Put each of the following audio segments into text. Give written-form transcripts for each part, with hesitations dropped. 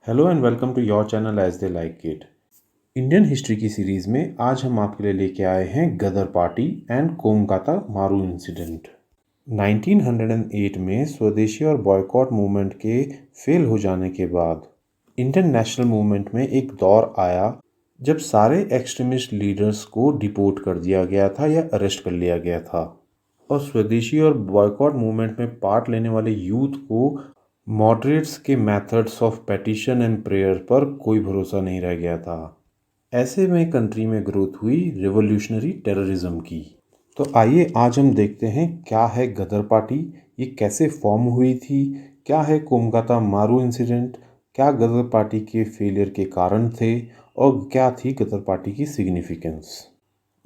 Hello and welcome to your channel as they like it. Indian history की series में आज हम आपके लिए लेके आए हैं गदर पार्टी एंड कोलकाता मारू इंसिडेंट। 1908 में स्वदेशी और बॉयकॉट मूवमेंट के फेल हो जाने के बाद इंडियन नेशनल मूवमेंट में एक दौर आया जब सारे एक्सट्रीमिस्ट लीडर्स को डिपोर्ट कर दिया गया था या अरेस्ट कर लिया गया था, और स्वदेशी और बॉयकॉट मूवमेंट में पार्ट लेने वाले यूथ को मॉडरेट्स के methods of petition and prayer पर कोई भरोसा नहीं रह गया था। ऐसे में कंट्री में ग्रोथ हुई रिवोल्यूशनरी टेररिज्म की। तो आइए आज हम देखते हैं क्या है गदर पार्टी, ये कैसे फॉर्म हुई थी, क्या है कोलकाता मारू इंसिडेंट, क्या गदर पार्टी के फेलियर के कारण थे और क्या थी गदर पार्टी की सिग्निफिकेंस।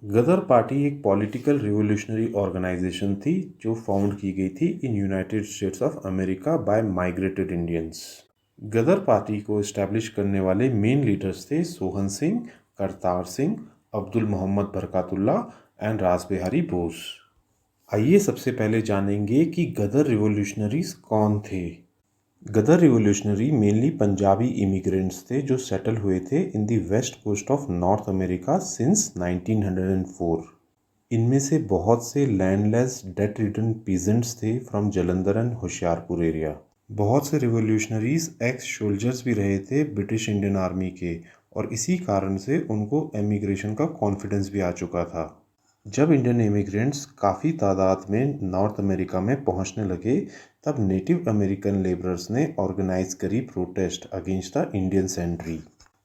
गदर पार्टी एक पॉलिटिकल रिवोल्यूशनरी ऑर्गेनाइजेशन थी जो फाउंड की गई थी in United States of America by migrated Indians. Ghadar party को इस्टेब्लिश करने वाले मेन लीडर्स थे सोहन सिंह, करतार सिंह, अब्दुल मोहम्मद बरकतुल्ला एंड रास बिहारी बोस। आइए सबसे पहले जानेंगे कि गदर रिवोल्यूशनरीज कौन थे। Ghadar revolutionary mainly Punjabi immigrants थे जो सेटल हुए थे in the west coast of north America since 1904। इनमें से बहुत से लैंडलेस डेट रिडन पीजेंट्स थे from Jalandhar and Hoshiarpur area. बहुत से रिवोल्यूशनरीज एक्स सोल्जर्स भी रहे थे ब्रिटिश इंडियन आर्मी के, और इसी कारण से उनको एमिग्रेशन का कॉन्फिडेंस भी आ चुका था। जब इंडियन इमिग्रेंट्स काफ़ी तादाद में नॉर्थ अमेरिका में पहुंचने लगे तब नेटिव अमेरिकन लेबरर्स ने ऑर्गेनाइज करी protest against the Indian sentry,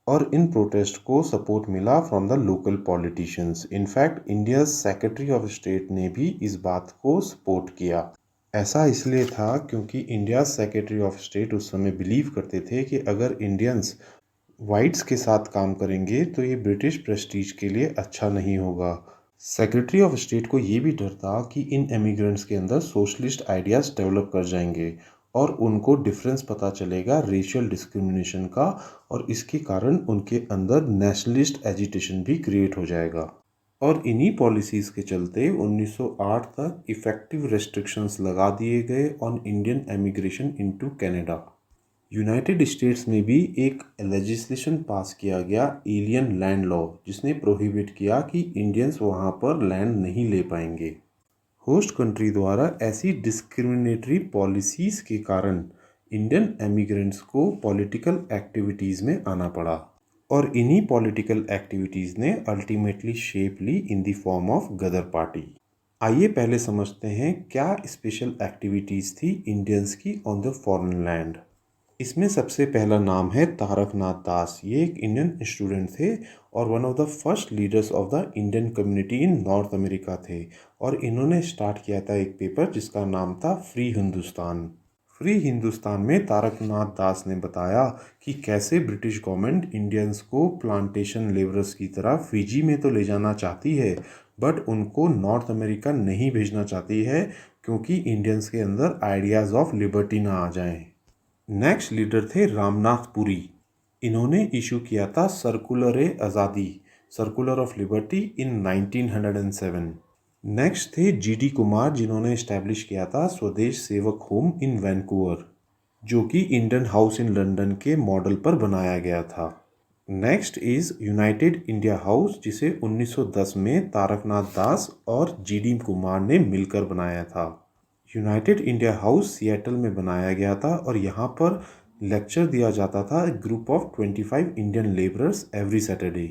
और इन प्रोटेस्ट को सपोर्ट मिला from the local politicians. In fact India secretary of state ने भी इस बात को सपोर्ट किया। ऐसा इसलिए था क्योंकि इंडिया सेक्रेटरी ऑफ स्टेट उस समय बिलीव करते थे कि अगर इंडियंस वाइट्स के साथ काम करेंगे तो ये ब्रिटिश प्रेस्टीज के लिए अच्छा नहीं होगा। सेक्रेटरी ऑफ स्टेट को ये भी डर था कि इन एमिग्रेंट्स के अंदर सोशलिस्ट आइडियाज़ डेवलप कर जाएंगे और उनको डिफरेंस पता चलेगा रेशियल डिस्क्रिमिनेशन का, और इसके कारण उनके अंदर नेशनलिस्ट एजिटेशन भी क्रिएट हो जाएगा। और इन्हीं पॉलिसीज़ के चलते 1908 तक इफ़ेक्टिव रेस्ट्रिक्शंस लगा दिए गए on Indian emigration into Canada. United states में भी एक लेजिस्लेशन पास किया गया एलियन लैंड लॉ, जिसने प्रोहिबिट किया कि इंडियंस वहाँ पर लैंड नहीं ले पाएंगे। होस्ट कंट्री द्वारा ऐसी डिस्क्रिमिनेटरी पॉलिसीज़ के कारण इंडियन एमिग्रेंट्स को पॉलिटिकल एक्टिविटीज़ में आना पड़ा, और इन्हीं पॉलिटिकल एक्टिविटीज़ ने अल्टीमेटली शेप ली in the form of Ghadar party. आइए पहले समझते हैं क्या स्पेशल एक्टिविटीज़ थी इंडियंस की ऑन द फॉरेन लैंड। इसमें सबसे पहला नाम है तारक नाथ दास। ये एक इंडियन स्टूडेंट थे और one of the first leaders of the Indian community in north America थे, और इन्होंने स्टार्ट किया था एक पेपर जिसका नाम था फ्री हिंदुस्तान। फ्री हिंदुस्तान में तारक नाथ दास ने बताया कि कैसे ब्रिटिश गवर्नमेंट इंडियंस को प्लांटेशन लेबरर्स की तरह फिजी में तो ले जाना चाहती है, बट उनको नॉर्थ अमेरिका नहीं भेजना चाहती है क्योंकि इंडियंस के अंदर आइडियाज़ ऑफ लिबर्टी ना आ जाएं। नेक्स्ट लीडर थे रामनाथ पुरी। इन्होंने इशू किया था सर्कुलर ए आज़ादी, circular of liberty in 1907। Next थे जीडी कुमार, जिन्होंने इस्टेब्लिश किया था स्वदेश सेवक होम इन वैंकूवर, जो कि इंडियन हाउस इन लंदन के मॉडल पर बनाया गया था। Next is United India house, जिसे 1910 में तारक नाथ दास और जीडी कुमार ने मिलकर बनाया था। यूनाइटेड इंडिया हाउस सिएटल में बनाया गया था और यहाँ पर लेक्चर दिया जाता था group of 25 Indian labourers every Saturday.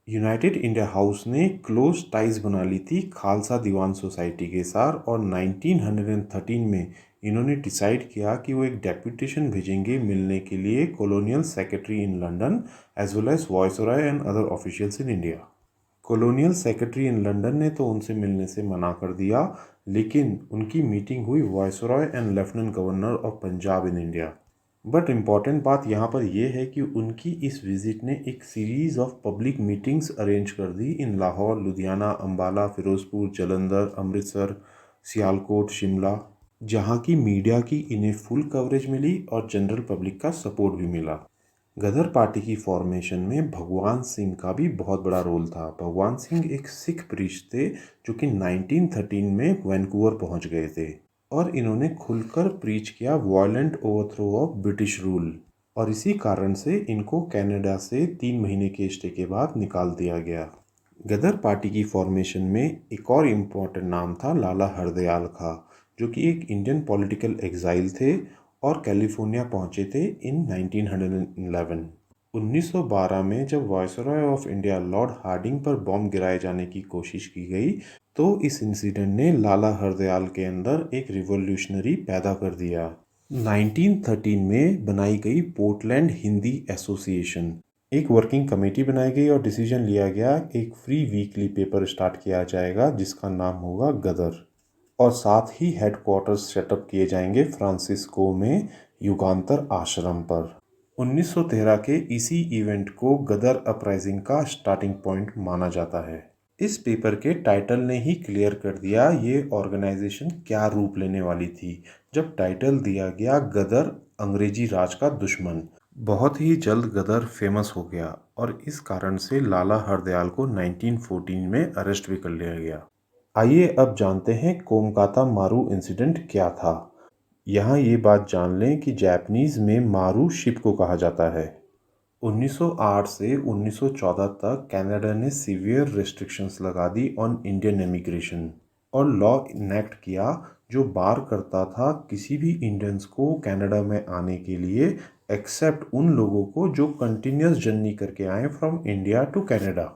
United India house ने क्लोज टाइज बना ली थी खालसा दीवान सोसाइटी के साथ, और 1913 में इन्होंने डिसाइड किया कि वो एक डेपुटेशन भेजेंगे मिलने के लिए colonial secretary in London as well as viceroy and other officials in India. Colonial secretary in London ने तो उनसे मिलने से मना कर दिया, लेकिन उनकी मीटिंग हुई viceroy and lieutenant governor of Punjab in India. But important बात यहाँ पर यह है कि उनकी इस विज़िट ने एक series of public meetings arrange कर दी इन लाहौर, लुधियाना, अम्बाला, फिरोज़पुर, जलंधर, अमृतसर, सियालकोट, शिमला, जहाँ की मीडिया की इन्हें फुल कवरेज मिली और जनरल पब्लिक का सपोर्ट भी मिला। गदर पार्टी की फॉर्मेशन में भगवान सिंह का भी बहुत बड़ा रोल था। भगवान सिंह एक सिख प्रीस्ट थे जो कि 1913 में वैंकूवर पहुंच गए थे, और इन्होंने खुलकर प्रीच किया violent overthrow of British rule. और इसी कारण से इनको कनाडा से 3 महीने के स्टे के बाद निकाल दिया गया। गदर पार्टी की फॉर्मेशन में एक और इम्पोर्टेंट नाम था लाला हरदयाल का, जो कि एक इंडियन पॉलिटिकल एग्जाइल थे और कैलिफोर्निया पहुंचे थे इन 1911। 1912 में जब viceroy of India Lord Hardinge पर बॉम्ब गिराए जाने की कोशिश की गई तो इस इंसिडेंट ने लाला हरदयाल के अंदर एक रिवॉल्यूशनरी पैदा कर दिया। 1913 में बनाई गई पोर्टलैंड हिंदी एसोसिएशन, एक वर्किंग कमेटी बनाई गई और डिसीजन लिया गया एक फ्री वीकली पेपर स्टार्ट किया जाएगा जिसका नाम होगा गदर, और साथ ही हेडक्वार्टर्स सेटअप किए जाएंगे फ्रांसिस्को में युगांतर आश्रम पर। 1913 के इसी इवेंट को गदर अपराइजिंग का स्टार्टिंग पॉइंट माना जाता है। इस पेपर के टाइटल ने ही क्लियर कर दिया ये ऑर्गेनाइजेशन क्या रूप लेने वाली थी, जब टाइटल दिया गया गदर अंग्रेजी राज का दुश्मन। बहुत ही जल्द गदर फेमस हो गया और इस कारण से लाला हरदयाल को 1914 में अरेस्ट भी कर लिया गया। आइए अब जानते हैं कोमकाता मारू इंसिडेंट क्या था। यहाँ ये बात जान लें कि जापानीज में मारू शिप को कहा जाता है। 1908 से 1914 तक कनाडा ने सीवियर रेस्ट्रिक्शंस लगा दी ऑन इंडियन इमिग्रेशन और लॉ इनेक्ट किया जो बार करता था किसी भी इंडियंस को कनाडा में आने के लिए एक्सेप्ट उन लोगों को जो कंटिन्यूस जर्नी करके आए from India to Canada.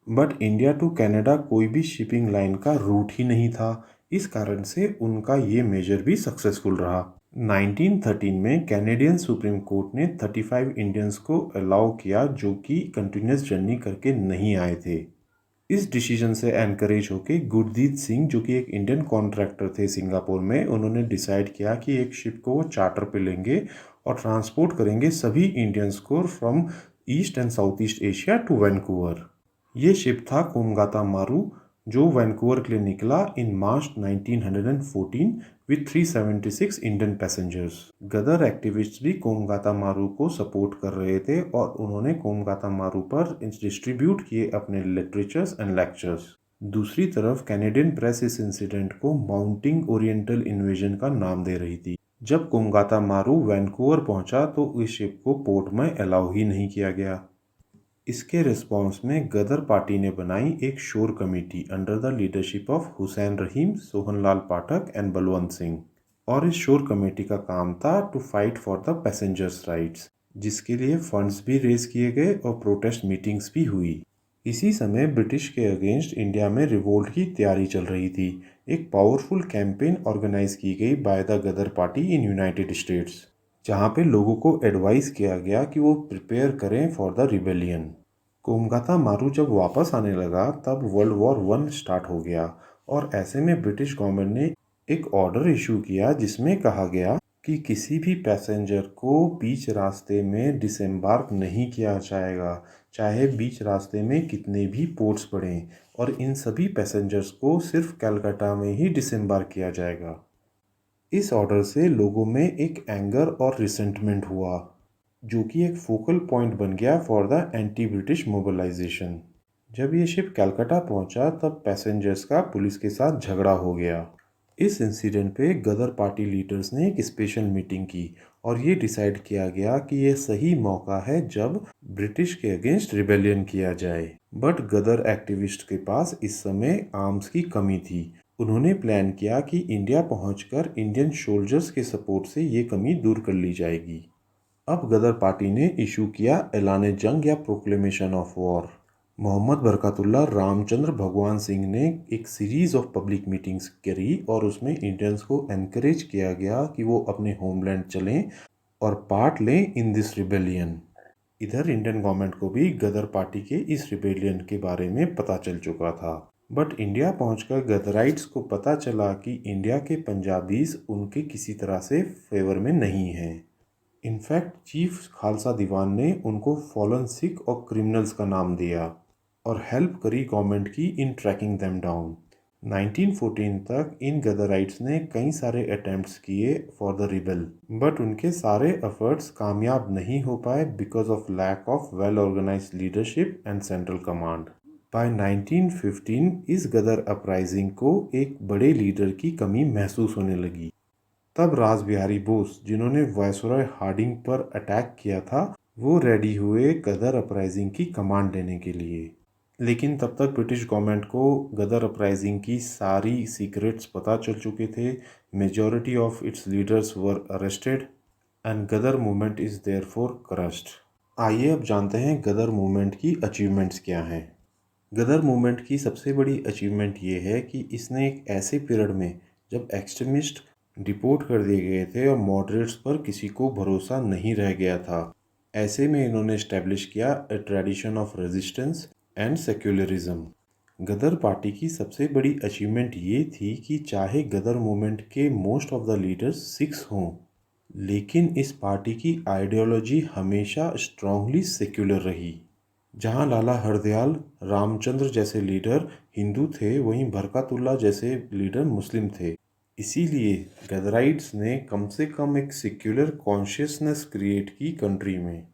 But India to Canada कोई भी शिपिंग लाइन का रूट ही नहीं था, इस कारण से उनका ये मेजर भी सक्सेसफुल रहा। 1913 में कैनेडियन सुप्रीम कोर्ट ने 35 इंडियंस को अलाउ किया जो कि कंटिन्यूस जर्नी करके नहीं आए थे। इस डिसीजन से एनकरेज होके गुरदीत सिंह जो कि एक इंडियन कॉन्ट्रैक्टर थे सिंगापुर में, उन्होंने डिसाइड किया कि एक शिप को वो चार्टर पे लेंगे और ट्रांसपोर्ट करेंगे सभी इंडियंस को from east and south east Asia to Vancouver. ये शिप था कोमगाता मारू जो वैंकूवर के लिए निकला in March 1914 with 376 Indian passengers. Ghadar activists भी कोमगाता मारू को सपोर्ट कर रहे थे और उन्होंने कोमगाता मारू पर डिस्ट्रीब्यूट किए अपने लिटरेचर्स एंड लेक्चर्स। दूसरी तरफ कैनेडियन प्रेस इस इंसिडेंट को माउंटिंग ओरिएंटल इन्वेजन का नाम दे रही थी। जब कोमगाता मारू वैंकूवर पहुंचा तो इस शिप को पोर्ट में अलाउ ही नहीं किया गया। इसके रिस्पॉन्स में गदर पार्टी ने बनाई एक shore committee under the leadership of Hussain Rahim, Sohanlal Pathak and Balwant Singh, और इस शोर कमेटी का काम था to fight for the passengers rights, जिसके लिए फंड्स भी रेज किए गए और प्रोटेस्ट मीटिंग्स भी हुई। इसी समय ब्रिटिश के अगेंस्ट इंडिया में रिवोल्ट की तैयारी चल रही थी। एक पावरफुल कैंपेन ऑर्गेनाइज की गई by the Ghadar party in United States, जहाँ पे लोगों को एडवाइस किया गया कि वो प्रिपेयर करें फॉर द रिबेलियन। कोमगाता मारू जब वापस आने लगा तब वर्ल्ड वॉर 1 स्टार्ट हो गया और ऐसे में ब्रिटिश गवर्नमेंट ने एक ऑर्डर इशू किया जिसमें कहा गया कि किसी भी पैसेंजर को बीच रास्ते में डिसएम्बार्क नहीं किया जाएगा, चाहे बीच रास्ते में कितने भी पोर्ट्स पड़ें, और इन सभी पैसेंजर्स को सिर्फ कलकत्ता में ही डिसएम्बार्क किया जाएगा। इस ऑर्डर से लोगों में एक एंगर और रिसेंटमेंट हुआ जो कि एक फोकल पॉइंट बन गया for the anti British mobilisation. जब ये शिप कलकत्ता पहुंचा तब पैसेंजर्स का पुलिस के साथ झगड़ा हो गया। इस इंसिडेंट पे गदर पार्टी लीडर्स ने एक स्पेशल मीटिंग की और ये डिसाइड किया गया कि ये सही मौका है जब ब्रिटिश के अगेंस्ट रिबेलियन किया जाए। बट गदर एक्टिविस्ट के पास इस समय आर्म्स की कमी थी। उन्होंने प्लान किया कि इंडिया पहुंचकर इंडियन सोल्जर्स के सपोर्ट से ये कमी दूर कर ली जाएगी। अब गदर पार्टी ने इशू किया ऐलान जंग या proclamation of war. Mohammad Barkatullah Ramchandra Bhagwan Singh ने एक सीरीज ऑफ पब्लिक मीटिंग्स करी और उसमें इंडियंस को एनकरेज किया गया कि वो अपने होमलैंड चलें और पार्ट लें इन दिस रिबेलियन। इधर इंडियन गवर्नमेंट को भी गदर पार्टी के इस रिबेलियन के बारे में पता चल चुका था। बट इंडिया पहुंचकर गदराइट्स को पता चला कि इंडिया के पंजाबीज उनके किसी तरह से फेवर में नहीं हैं। इनफैक्ट चीफ खालसा दीवान ने उनको फॉलन सिख और क्रिमिनल्स का नाम दिया और हेल्प करी गवर्नमेंट की इन ट्रैकिंग देम डाउन। 1914 तक इन गदराइट्स ने कई सारे अटेम्प्ट्स किए फॉर द रिबेल, बट उनके सारे एफर्ट्स कामयाब नहीं हो पाए because of lack of well organised leadership and central command. By 1915 इस गदर अपराइजिंग को एक बड़े लीडर की कमी महसूस होने लगी। तब रास बिहारी बोस, जिन्होंने वायसरॉय हार्डिंग पर अटैक किया था, वो रेडी हुए गदर अपराइजिंग की कमांड लेने के लिए। लेकिन तब तक ब्रिटिश गवर्नमेंट को गदर अपराइजिंग की सारी सीक्रेट्स पता चल चुके थे। Majority of its leaders were arrested and Ghadar movement is therefore crushed. आइए अब जानते हैं गदर मूवमेंट की अचीवमेंट्स क्या हैं। गदर मूवमेंट की सबसे बड़ी अचीवमेंट ये है कि इसने एक ऐसे पीरियड में जब एक्सट्रीमिस्ट डिपोर्ट कर दिए गए थे और मॉडरेट्स पर किसी को भरोसा नहीं रह गया था, ऐसे में इन्होंने इस्टेब्लिश किया a tradition of resistance and secularism. Ghadar party की सबसे बड़ी अचीवमेंट ये थी कि चाहे गदर मूवमेंट के most of the leaders Sikhs हों, लेकिन इस पार्टी की आइडियोलॉजी हमेशा स्ट्रांगली सेक्युलर रही। जहां लाला हरदयाल रामचंद्र जैसे लीडर हिंदू थे, वहीं बरकतुल्लाह जैसे लीडर मुस्लिम थे। इसीलिए गदराइट्स ने कम से कम एक सेक्युलर कॉन्शियसनेस क्रिएट की कंट्री में।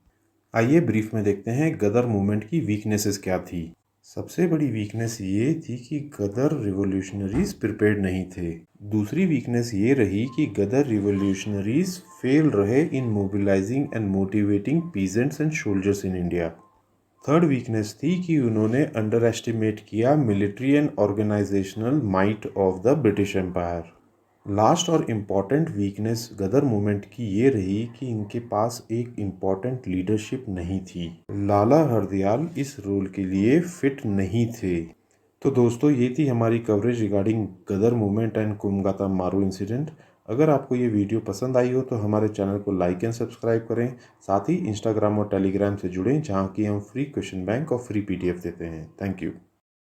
आइए ब्रीफ में देखते हैं गदर मूवमेंट की वीकनेसेस क्या थी। सबसे बड़ी वीकनेस ये थी कि गदर रिवॉल्यूशनरीज प्रिपेयर्ड नहीं थे। दूसरी वीकनेस ये रही कि गदर रिवॉल्यूशनरीज फेल रहे in mobilising and motivating peasants and soldiers in India. Third weakness थी कि उन्होंने अंडर एस्टिमेट किया military and organisational might of the British empire. Last और इम्पॉर्टेंट वीकनेस गदर मूवमेंट की ये रही कि इनके पास एक इम्पॉर्टेंट लीडरशिप नहीं थी। लाला हरदयाल इस रोल के लिए फिट नहीं थे। तो दोस्तों, ये थी हमारी coverage regarding Ghadar movement and Komagata Maru incident. अगर आपको ये वीडियो पसंद आई हो तो हमारे चैनल को लाइक एंड सब्सक्राइब करें। साथ ही इंस्टाग्राम और टेलीग्राम से जुड़ें, जहाँ की हम फ्री क्वेश्चन बैंक और फ्री PDF देते हैं। Thank you.